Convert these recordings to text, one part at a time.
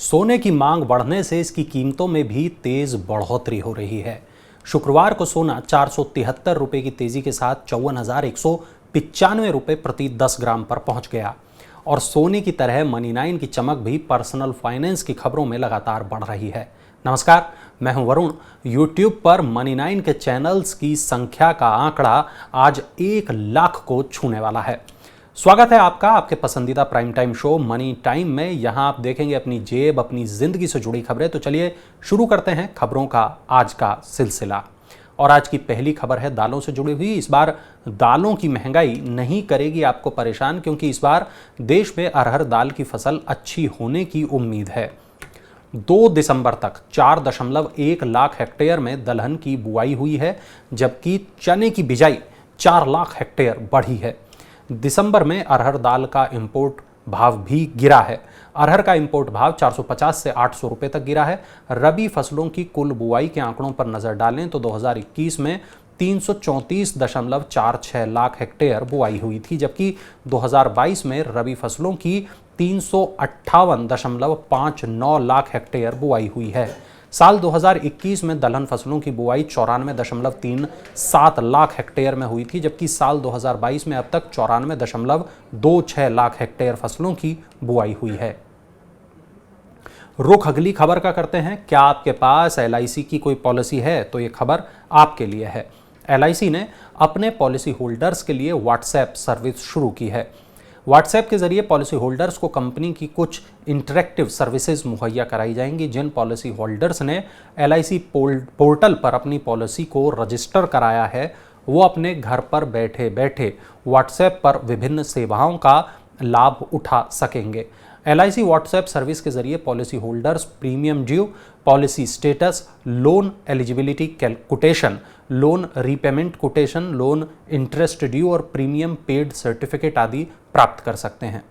सोने की मांग बढ़ने से इसकी कीमतों में भी तेज बढ़ोतरी हो रही है। शुक्रवार को सोना 473 रुपये की तेजी के साथ 54,195 रुपये प्रति 10 ग्राम पर पहुंच गया। और सोने की तरह मनी 9 की चमक भी पर्सनल फाइनेंस की खबरों में लगातार बढ़ रही है। नमस्कार, मैं हूं वरुण। यूट्यूब पर मनी 9 के चैनल्स की संख्या का आंकड़ा आज 1 लाख को छूने वाला है। स्वागत है आपका आपके पसंदीदा prime time show money time में। यहां आप देखेंगे अपनी जेब, अपनी जिंदगी से जुड़ी खबरें। तो चलिए शुरू करते हैं खबरों का आज का सिलसिला। और आज की पहली खबर है दालों से जुड़ी हुई। इस बार दालों की महंगाई नहीं करेगी आपको परेशान, क्योंकि इस बार देश में अरहर दाल की फसल अच्छी होने की उम्मीद है। 2 दिसंबर तक 4.1 लाख हेक्टेयर में दलहन की बुआई हुई है, जबकि चने की बिजाई 4 लाख हेक्टेयर बढ़ी है। दिसंबर में अरहर दाल का इंपोर्ट भाव भी गिरा है। अरहर का इंपोर्ट भाव 450 से 800 रुपए तक गिरा है। रबी फसलों की कुल बुआई के आंकड़ों पर नजर डालें तो 2021 में 334.46 लाख हेक्टेयर बुआई हुई थी, जबकि 2022 में रबी फसलों की 358.59 लाख हेक्टेयर बुआई हुई है। साल 2021 में दलहन फसलों की बुआई 94.37 लाख हेक्टेयर में हुई थी, जबकि साल 2022 में अब तक 94.26 लाख हेक्टेयर फसलों की बुआई हुई है। रुख अगली खबर का करते हैं। क्या आपके पास LIC की कोई पॉलिसी है? तो ये खबर आपके लिए है। LIC ने अपने पॉलिसी होल्डर्स के लिए व्हाट्सएप सर्विस शुरू की है। व्हाट्सएप के जरिए पॉलिसी होल्डर्स को कंपनी की कुछ इंटरैक्टिव सर्विसेज मुहैया कराई जाएंगी। जिन पॉलिसी होल्डर्स ने LIC पोर्टल पर अपनी पॉलिसी को रजिस्टर कराया है, वो अपने घर पर बैठे बैठे व्हाट्सएप पर विभिन्न सेवाओं का लाभ उठा सकेंगे। LIC व्हाट्सएप सर्विस के जरिए policy holders premium due, policy status, loan eligibility quotation, loan repayment quotation, loan interest due और प्रीमियम पेड सर्टिफिकेट आदि प्राप्त कर सकते हैं।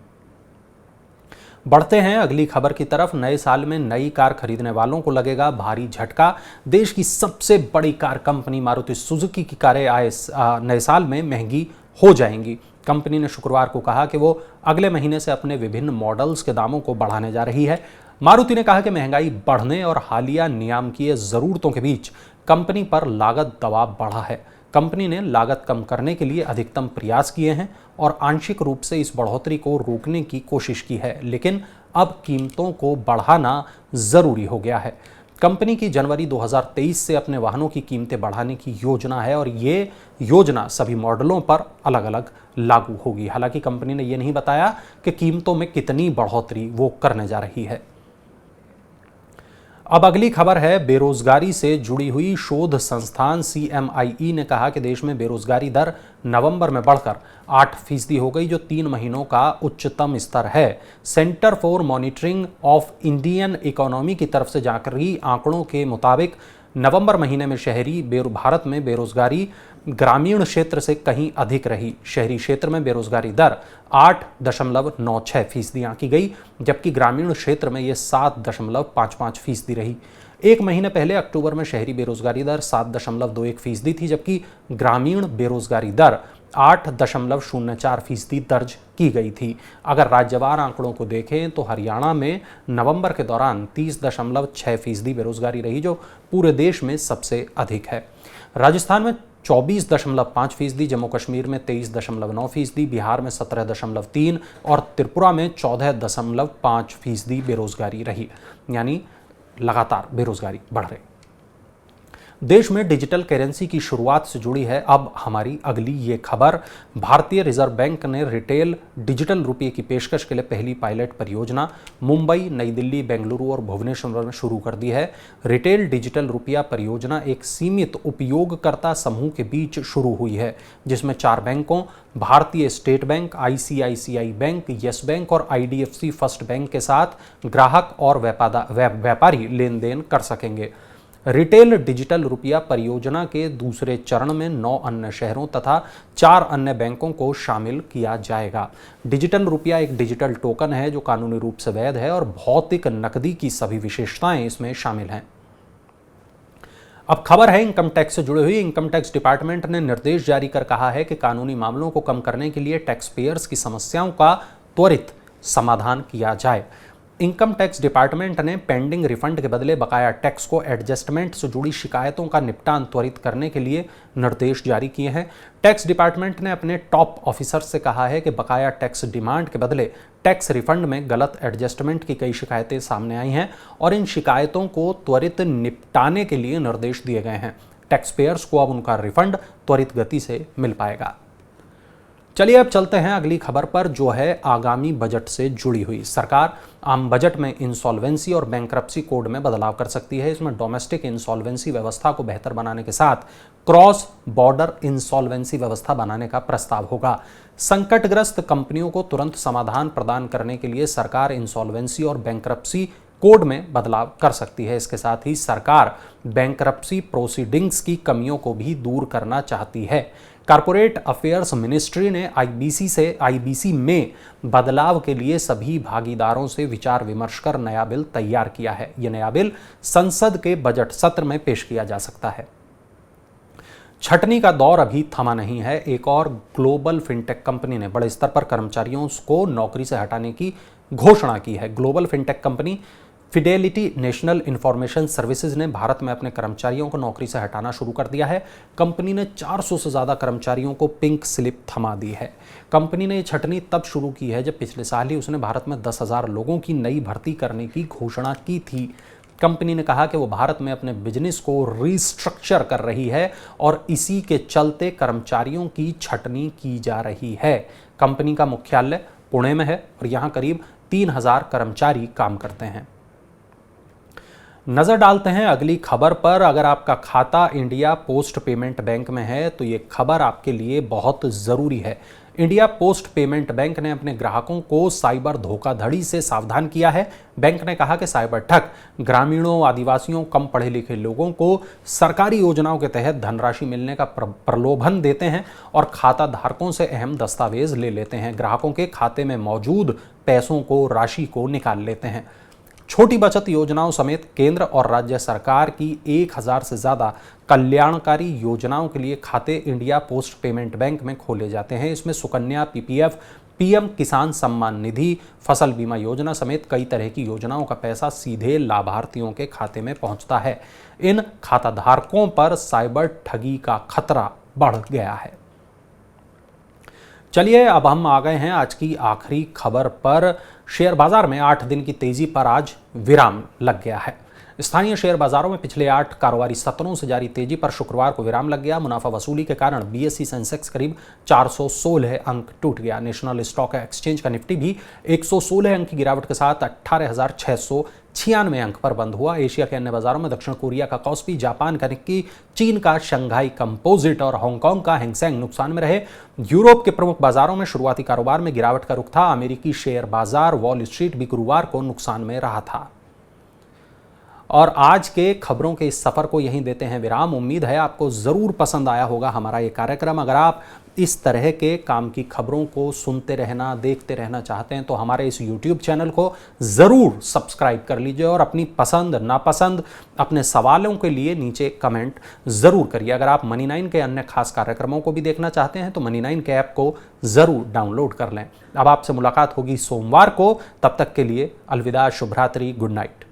बढ़ते हैं अगली खबर की तरफ। नए साल में नई कार खरीदने वालों को लगेगा भारी झटका। देश की सबसे बड़ी कार कंपनी मारुति सुजुकी की कारें नए साल में महंगी हो जाएंगी। कंपनी ने शुक्रवार को कहा कि वो अगले महीने से अपने विभिन्न मॉडल्स के दामों को बढ़ाने जा रही है। मारुति ने कहा कि महंगाई बढ़ने और हालिया नियामकीय जरूरतों के बीच कंपनी पर लागत दबाव बढ़ा है। कंपनी ने लागत कम करने के लिए अधिकतम प्रयास किए हैं और आंशिक रूप से इस बढ़ोतरी को रोकने की कोशिश की है, लेकिन अब कीमतों को बढ़ाना जरूरी हो गया है। कंपनी की जनवरी 2023 से अपने वाहनों की कीमतें बढ़ाने की योजना है और ये योजना सभी मॉडलों पर अलग अलग लागू होगी। हालांकि कंपनी ने यह नहीं बताया कि कीमतों में कितनी बढ़ोतरी वो करने जा रही है। अब अगली खबर है बेरोजगारी से जुड़ी हुई। शोध संस्थान CMIE ने कहा कि देश में बेरोजगारी दर नवंबर में बढ़कर 8% हो गई, जो 3 महीनों का उच्चतम स्तर है। Centre for monitoring of Indian economy की तरफ से जारी आंकड़ों के मुताबिक नवंबर महीने में शहरी भारत में बेरोजगारी ग्रामीण क्षेत्र से कहीं अधिक रही। शहरी क्षेत्र में बेरोजगारी दर 8.96% आंकी गई, जबकि ग्रामीण क्षेत्र में यह 7.55% रही। एक महीने पहले अक्टूबर में शहरी बेरोजगारी दर 7.21% थी, जबकि ग्रामीण बेरोजगारी दर 8.04% दर्ज की गई थी। अगर राज्यवार आंकड़ों को देखें तो हरियाणा में नवंबर के दौरान 30.6% बेरोजगारी रही, जो पूरे देश में सबसे अधिक है। राजस्थान में 24.5%, जम्मू कश्मीर में 23.9%, बिहार में 17.3% और त्रिपुरा में 14.5% बेरोजगारी रही। यानी लगातार बेरोजगारी बढ़ रही। देश में डिजिटल करेंसी की शुरुआत से जुड़ी है अब हमारी अगली ये खबर। भारतीय रिजर्व बैंक ने रिटेल डिजिटल रुपये की पेशकश के लिए पहली पायलट परियोजना मुंबई, नई दिल्ली, बेंगलुरु और भुवनेश्वर में शुरू कर दी है। रिटेल डिजिटल रुपया परियोजना एक सीमित उपयोगकर्ता समूह के बीच शुरू हुई है, जिसमें 4 बैंकों भारतीय state bank, ICICI bank, yes bank और IDFC फर्स्ट बैंक के साथ ग्राहक और व्यापारी लेन देन कर सकेंगे। रिटेल डिजिटल रुपया परियोजना के दूसरे चरण में 9 अन्य शहरों तथा 4 अन्य बैंकों को शामिल किया जाएगा। डिजिटल रुपया एक डिजिटल टोकन है जो कानूनी रूप से वैध है और भौतिक नकदी की सभी विशेषताएं इसमें शामिल हैं। अब खबर है इनकम टैक्स से जुड़ी हुई। इनकम टैक्स डिपार्टमेंट ने निर्देश जारी कर कहा है कि कानूनी मामलों को कम करने के लिए टैक्स पेयर्स की समस्याओं का त्वरित समाधान किया जाए। इनकम टैक्स डिपार्टमेंट ने पेंडिंग रिफंड के बदले बकाया टैक्स को एडजस्टमेंट से जुड़ी शिकायतों का निपटान त्वरित करने के लिए निर्देश जारी किए हैं। टैक्स डिपार्टमेंट ने अपने टॉप ऑफिसर से कहा है कि बकाया टैक्स डिमांड के बदले टैक्स रिफंड में गलत एडजस्टमेंट की कई शिकायतें सामने आई हैं और इन शिकायतों को त्वरित निपटाने के लिए निर्देश दिए गए हैं। टैक्स पेयर्स को अब उनका रिफंड त्वरित गति से मिल पाएगा। चलिए अब चलते हैं अगली खबर पर, जो है आगामी बजट से जुड़ी हुई। सरकार आम बजट में इंसॉल्वेंसी और बैंक्रप्सी कोड में बदलाव कर सकती है। इसमें डोमेस्टिक इंसॉल्वेंसी व्यवस्था को बेहतर बनाने के साथ क्रॉस बॉर्डर इंसॉल्वेंसी व्यवस्था बनाने का प्रस्ताव होगा। संकटग्रस्त कंपनियों को तुरंत समाधान प्रदान करने के लिए सरकार इंसॉल्वेंसी और बैंक्रप्सी कोड में बदलाव कर सकती है। इसके साथ ही सरकार बैंक्रप्सी प्रोसीडिंग्स की कमियों को भी दूर करना चाहती है। कॉर्पोरेट अफेयर्स मिनिस्ट्री ने आईबीसी में बदलाव के लिए सभी भागीदारों से विचार विमर्श कर नया बिल तैयार किया है। यह नया बिल संसद के बजट सत्र में पेश किया जा सकता है। छटनी का दौर अभी थमा नहीं है। एक और ग्लोबल फिनटेक कंपनी ने बड़े स्तर पर कर्मचारियों को नौकरी से हटाने की घोषणा की है। Global fintech company Fidelity national information services ने भारत में अपने कर्मचारियों को नौकरी से हटाना शुरू कर दिया है। कंपनी ने 400 से ज़्यादा कर्मचारियों को पिंक स्लिप थमा दी है। कंपनी ने ये छटनी तब शुरू की है जब पिछले साल ही उसने भारत में 10,000 लोगों की नई भर्ती करने की घोषणा की थी। कंपनी ने कहा कि वो भारत में अपने बिजनेस को रीस्ट्रक्चर कर रही है और इसी के चलते कर्मचारियों की छटनी की जा रही है। कंपनी का मुख्यालय पुणे में है और यहाँ करीब 3,000 कर्मचारी काम करते हैं। नजर डालते हैं अगली खबर पर। अगर आपका खाता इंडिया पोस्ट पेमेंट बैंक में है तो ये खबर आपके लिए बहुत जरूरी है। इंडिया पोस्ट पेमेंट बैंक ने अपने ग्राहकों को साइबर धोखाधड़ी से सावधान किया है। बैंक ने कहा कि साइबर ठग ग्रामीणों, आदिवासियों, कम पढ़े लिखे लोगों को सरकारी योजनाओं के तहत धनराशि मिलने का प्रलोभन देते हैं और खाता धारकों से अहम दस्तावेज ले लेते हैं। ग्राहकों के खाते में मौजूद पैसों को, राशि को निकाल लेते हैं। छोटी बचत योजनाओं समेत केंद्र और राज्य सरकार की 1,000 से ज़्यादा कल्याणकारी योजनाओं के लिए खाते इंडिया पोस्ट पेमेंट बैंक में खोले जाते हैं। इसमें सुकन्या, पीपीएफ, पीएम किसान सम्मान निधि, फसल बीमा योजना समेत कई तरह की योजनाओं का पैसा सीधे लाभार्थियों के खाते में पहुंचता है। इन खाता धारकों पर साइबर ठगी का खतरा बढ़ गया है। चलिए अब हम आ गए हैं आज की आखिरी खबर पर। शेयर बाजार में 8 दिन की तेजी पर आज विराम लग गया है। स्थानीय शेयर बाजारों में पिछले 8 कारोबारी सत्रों से जारी तेजी पर शुक्रवार को विराम लग गया। मुनाफा वसूली के कारण बीएसई सेंसेक्स करीब 416 अंक टूट गया। नेशनल स्टॉक एक्सचेंज का निफ्टी भी 116 अंक की गिरावट के साथ 18,696 अंक पर बंद हुआ। एशिया के अन्य बाजारों में दक्षिण कोरिया का कॉस्पी, जापान का निक्की, चीन का शंघाई कंपोजिट और हांगकांग का हैंगसेंग नुकसान में रहे। यूरोप के प्रमुख बाजारों में शुरुआती कारोबार में गिरावट का रुख था। अमेरिकी शेयर बाजार वॉल स्ट्रीट भी गुरुवार को नुकसान में रहा था। और आज के खबरों के इस सफर को यहीं देते हैं विराम। उम्मीद है आपको जरूर पसंद आया होगा हमारा ये कार्यक्रम। अगर आप इस तरह के काम की खबरों को सुनते रहना, देखते रहना चाहते हैं तो हमारे इस YouTube चैनल को ज़रूर सब्सक्राइब कर लीजिए और अपनी पसंद नापसंद, अपने सवालों के लिए नीचे कमेंट ज़रूर करिए। अगर आप मनी9 के अन्य खास कार्यक्रमों को भी देखना चाहते हैं तो मनी9 के ऐप को ज़रूर डाउनलोड कर लें। अब आपसे मुलाकात होगी सोमवार को। तब तक के लिए अलविदा, शुभ रात्रि, गुड नाइट।